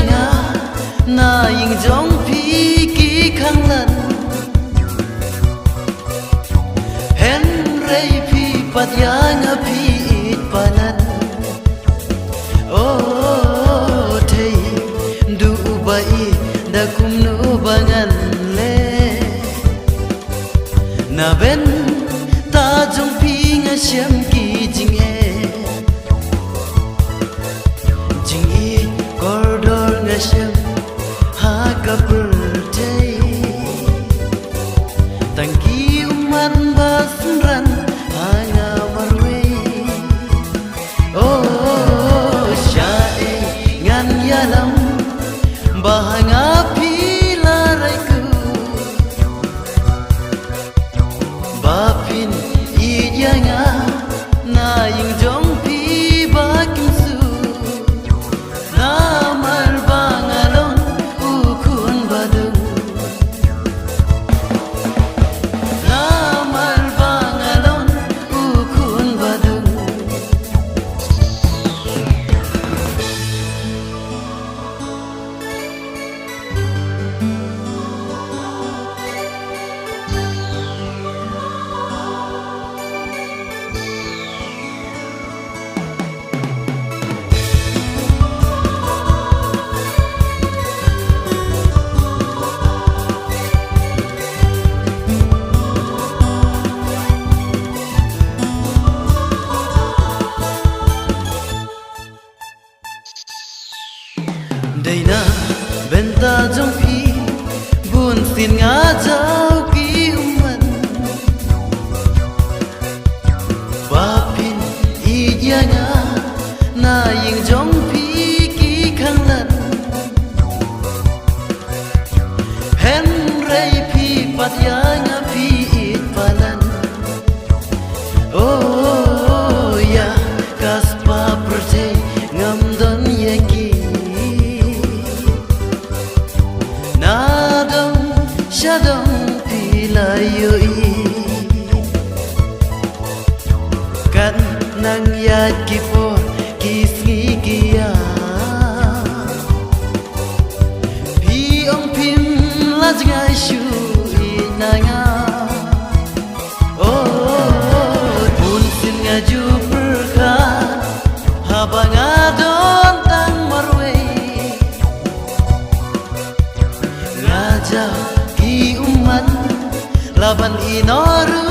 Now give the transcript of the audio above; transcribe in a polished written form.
nga na ying jong phi ki khang lan hen rei phi pat ya nga phi it panan o thei du bai da kum nu bangan le na ben ta jong phi nga shem ki jing e jing e corridor nga shem ha ka birthday tang ki man ba sunran ha nga marwe oh sha e ngan ya lam ba nga phi la rai ku ba phin i ya nga na ying jong phi ba kim su na mar ba nga lon u khun ba dung na mar ba nga lon u khun ba dung đây na bên ta trong khi buồn phiền ngã giao ký man ba pin i ya nga na ying trong phi ký khang lan hen rei phi pat ya nga phi it palan oh ya kaspa birthday ngam don yeki Shadong pilayoi kan nang yat kipor kisngi kia pi ong pim la jngai shu inanga oh pun sin nga ju perkha habanga don tang marwe ngaja laban inoru